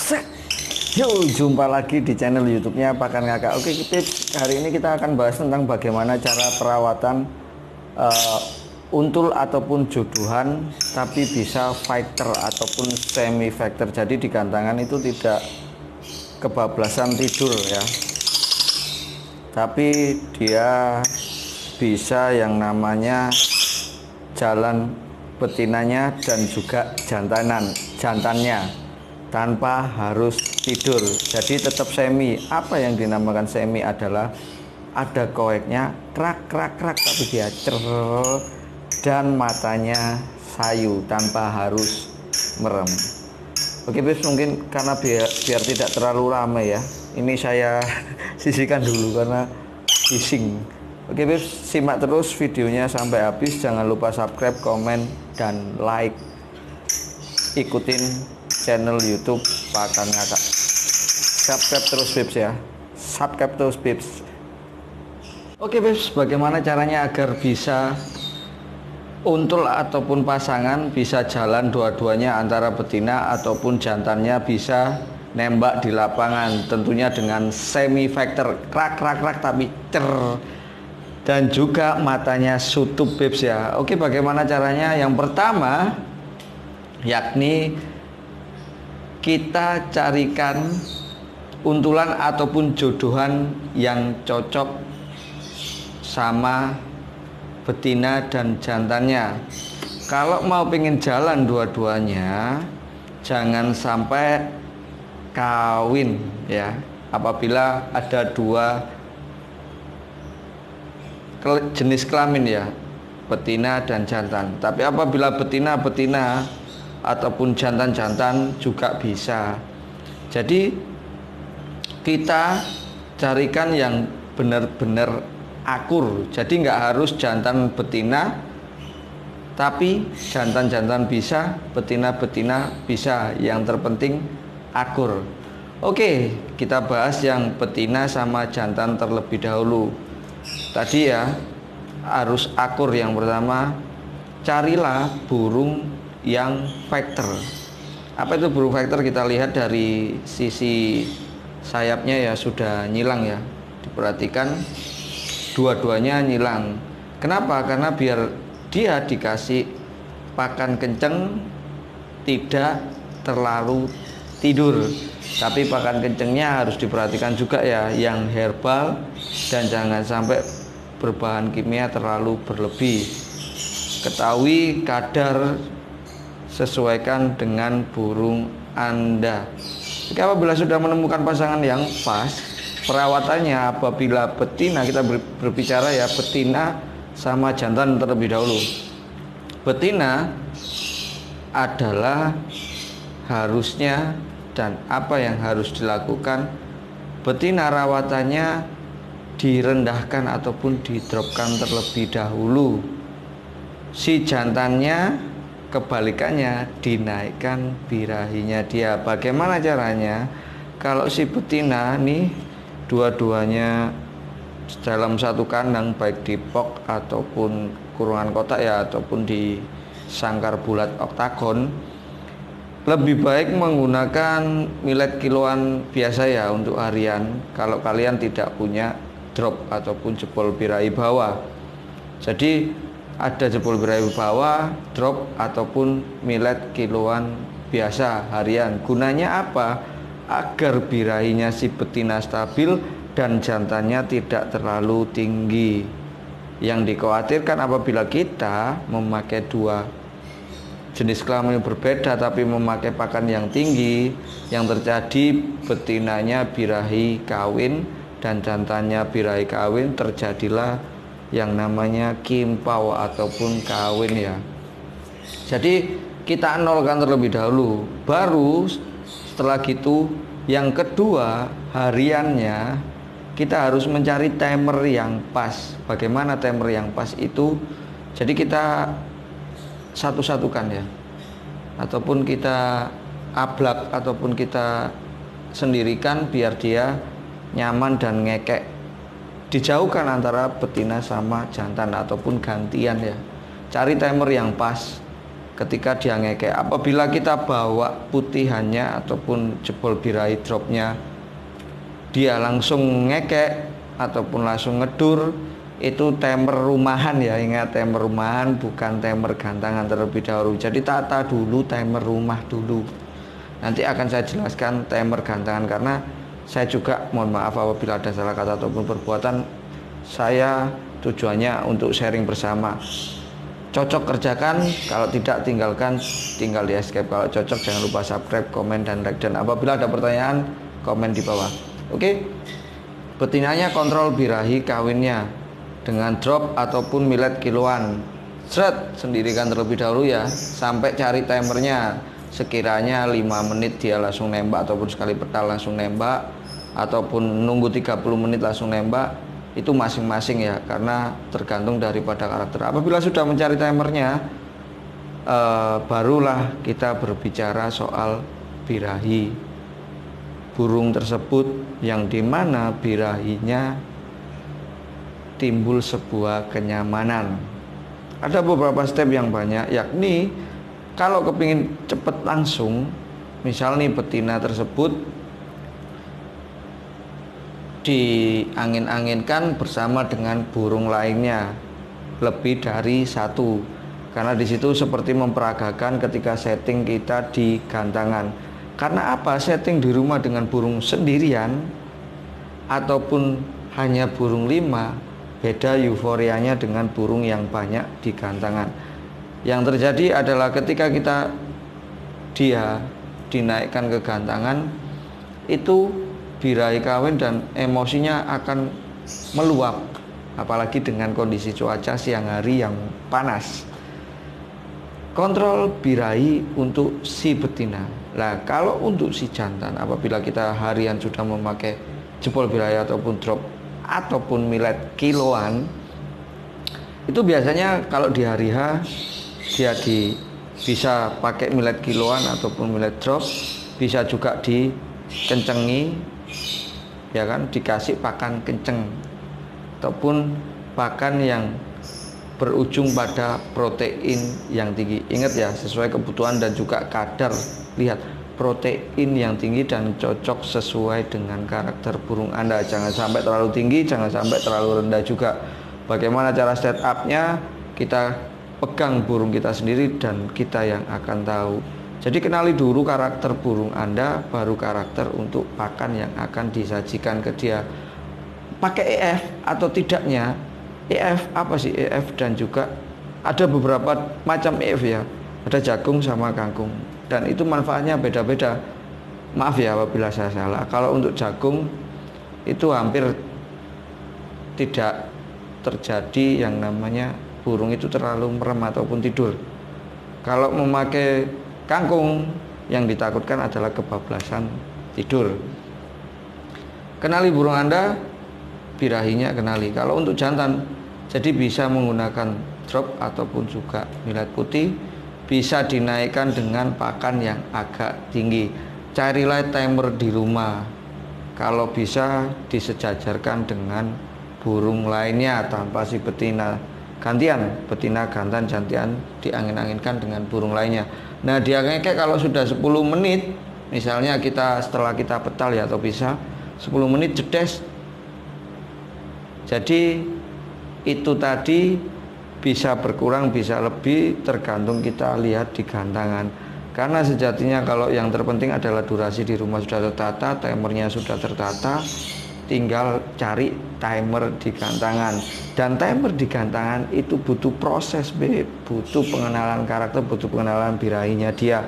Set. Yo, jumpa lagi di channel YouTube-nya Pakan Kakak. Oke, tips hari ini kita akan bahas tentang bagaimana cara perawatan untul ataupun jodohan tapi bisa fighter ataupun semi fighter. Jadi di gantangan itu tidak kebablasan tidur ya, tapi dia bisa yang namanya jalan betinanya dan juga jantannya tanpa harus tidur. Jadi tetap semi. Apa yang dinamakan semi adalah ada koeknya krak krak krak tapi dia cer dan matanya sayu tanpa harus merem. Oke Bebs, mungkin karena biar tidak terlalu ramai ya, ini saya sisihkan dulu karena bising. Oke Bebs, simak terus videonya sampai habis. Jangan lupa subscribe, komen, dan like. Ikutin channel YouTube Pakan Kakak. Subscribe terus Bebs ya. Subscribe terus Bebs. Oke Bebs, bagaimana caranya agar bisa untul ataupun pasangan bisa jalan dua-duanya, antara betina ataupun jantannya bisa nembak di lapangan, tentunya dengan semi fighter, krak krak krak tapi cer, dan juga matanya sutup Bebs ya. Oke, bagaimana caranya? Yang pertama yakni kita carikan untulan ataupun jodohan yang cocok sama betina dan jantannya. Kalau mau pengen jalan dua-duanya, jangan sampai kawin ya. Apabila ada dua jenis kelamin ya, betina dan jantan. Tapi apabila betina ataupun jantan juga bisa. Jadi kita carikan yang benar-benar akur. Jadi nggak harus jantan betina, tapi jantan bisa, betina bisa. Yang terpenting akur. Oke, kita bahas yang betina sama jantan terlebih dahulu. Tadi ya, harus akur. Yang pertama, carilah burung yang fighter. Apa itu burung fighter? Kita lihat dari sisi sayapnya ya, sudah nyilang ya. Diperhatikan dua-duanya nyilang. Kenapa? Karena biar dia dikasih pakan kenceng, tidak terlalu tidur. Tapi pakan kencengnya harus diperhatikan juga ya, yang herbal, dan jangan sampai berbahan kimia terlalu berlebih. Ketahui kadar, sesuaikan dengan burung Anda. Jika apabila sudah menemukan pasangan yang pas, perawatannya apabila betina, kita berbicara ya betina sama jantan terlebih dahulu. Betina adalah harusnya, dan apa yang harus dilakukan, betina rawatannya direndahkan ataupun didropkan terlebih dahulu. Si jantannya kebalikannya, dinaikkan birahinya dia. Bagaimana caranya? Kalau si betina nih dua-duanya dalam satu kandang, baik di box ataupun kurungan kotak ya, ataupun di sangkar bulat oktagon, lebih baik menggunakan millet kiloan biasa ya untuk harian, kalau kalian tidak punya drop ataupun jebol birahi bawah. Jadi ada jebol birahi bawah, drop ataupun millet kiloan biasa harian. Gunanya apa? Agar birahinya si betina stabil dan jantannya tidak terlalu tinggi. Yang dikhawatirkan apabila kita memakai dua jenis kelamin berbeda tapi memakai pakan yang tinggi, yang terjadi betinanya birahi kawin dan jantannya birahi kawin, terjadilah yang namanya kimpau ataupun kawin ya. Jadi kita nolkan terlebih dahulu, baru setelah gitu yang kedua hariannya kita harus mencari timer yang pas. Bagaimana timer yang pas itu? Jadi kita satu-satukan ya, ataupun kita ablak, ataupun kita sendirikan biar dia nyaman dan ngekek. Dijauhkan antara betina sama jantan ataupun gantian ya. Cari timer yang pas. ketika dia ngekek. Apabila kita bawa putihannya ataupun jebol birahi dropnya, dia langsung ngekek ataupun langsung ngedur, itu timer rumahan ya. Ingat, timer rumahan bukan timer gantangan terlebih dahulu. Jadi tata dulu timer rumah dulu. Nanti akan saya jelaskan timer gantangan, karena saya juga mohon maaf apabila ada salah kata ataupun perbuatan. Saya tujuannya untuk sharing bersama. Cocok kerjakan, kalau tidak tinggalkan, tinggal di escape. Kalau cocok jangan lupa subscribe, komen, dan like. Dan apabila ada pertanyaan, komen di bawah. Oke. Betinanya kontrol birahi kawinnya dengan drop ataupun millet kiloan. Sendirikan terlebih dahulu ya, sampai cari timernya. Sekiranya 5 menit dia langsung nembak, ataupun sekali petal langsung nembak, ataupun nunggu 30 menit langsung nembak. Itu masing-masing ya, karena tergantung daripada karakter. Apabila sudah mencari timernya, barulah kita berbicara soal birahi burung tersebut, yang dimana birahinya timbul sebuah kenyamanan. Ada beberapa step yang banyak, yakni kalau kepingin cepet langsung, misal nih betina tersebut diangin-anginkan bersama dengan burung lainnya lebih dari satu, karena disitu seperti memperagakan ketika setting kita di gantangan. Karena apa? Setting di rumah dengan burung sendirian ataupun hanya burung 5, beda euforianya dengan burung yang banyak di gantangan. Yang terjadi adalah ketika dia dinaikkan ke gantangan, itu birahi kawin dan emosinya akan meluap, apalagi dengan kondisi cuaca siang hari yang panas. Kontrol birahi untuk si betina. Nah, kalau untuk si jantan, apabila kita harian sudah memakai jebol birahi ataupun drop ataupun millet kiloan, itu biasanya kalau di hari H dia bisa pakai millet kiloan ataupun millet drop, bisa juga dikencengi ya kan, dikasih pakan kenceng ataupun pakan yang berujung pada protein yang tinggi. Ingat ya, sesuai kebutuhan dan juga kadar. Lihat, protein yang tinggi dan cocok sesuai dengan karakter burung Anda. Jangan sampai terlalu tinggi, jangan sampai terlalu rendah juga. Bagaimana cara setupnya, kita pegang burung kita sendiri dan kita yang akan tahu. Jadi kenali dulu karakter burung Anda, baru karakter untuk pakan yang akan disajikan ke dia. Pakai EF atau tidaknya, EF apa sih EF, dan juga ada beberapa macam EF ya. Ada jagung sama kangkung, dan itu manfaatnya beda-beda. Maaf ya apabila saya salah. Kalau untuk jagung itu hampir tidak terjadi yang namanya burung itu terlalu merem ataupun tidur. Kalau memakai kangkung, yang ditakutkan adalah kebablasan tidur. Kenali burung Anda, birahinya kenali. Kalau untuk jantan, jadi bisa menggunakan drop ataupun juga millet putih, bisa dinaikkan dengan pakan yang agak tinggi. Carilah timer di rumah, kalau bisa disejajarkan dengan burung lainnya tanpa si betina gantian, betina gantan jantian diangin-anginkan dengan burung lainnya. Nah, dia ngekek kalau sudah 10 menit, misalnya setelah kita petal ya atau bisa 10 menit jedes. Jadi itu tadi bisa berkurang bisa lebih, tergantung kita lihat di gantangan. Karena sejatinya kalau yang terpenting adalah durasi di rumah sudah tertata, timernya sudah tertata, tinggal cari timer di gantangan. Dan timer di gantangan itu butuh proses, butuh pengenalan karakter, butuh pengenalan birahinya dia.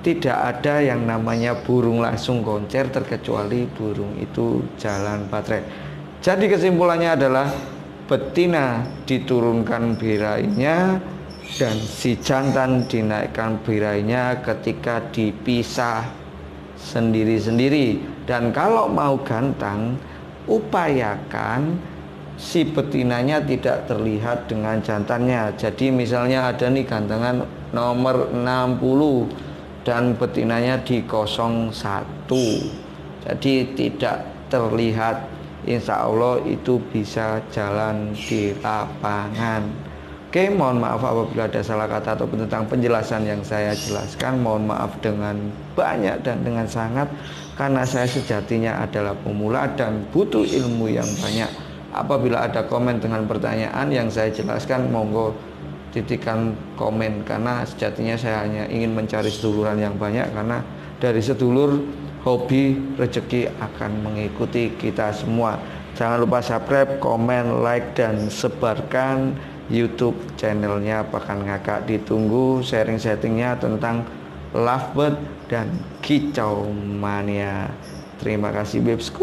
Tidak ada yang namanya burung langsung koncer terkecuali burung itu jalan baterai. Jadi kesimpulannya adalah betina diturunkan birahinya dan si jantan dinaikkan birahinya ketika dipisah sendiri-sendiri. Dan kalau mau gantang, upayakan si betinanya tidak terlihat dengan jantannya. Jadi misalnya ada nih gantangan nomor 60 dan betinanya di 01, jadi tidak terlihat. Insya Allah itu bisa jalan di lapangan. Oke, mohon maaf apabila ada salah kata ataupun tentang penjelasan yang saya jelaskan. Mohon maaf dengan banyak dan dengan sangat, karena saya sejatinya adalah pemula dan butuh ilmu yang banyak. Apabila ada komen dengan pertanyaan yang saya jelaskan, monggo titikan komen, karena sejatinya saya hanya ingin mencari seduluran yang banyak, karena dari sedulur hobi rezeki akan mengikuti kita semua. Jangan lupa subscribe, komen, like, dan sebarkan YouTube channelnya Pakan Ngakak. Ditunggu sharing settingnya tentang lovebird dan kicau mania. Terima kasih Bebsku.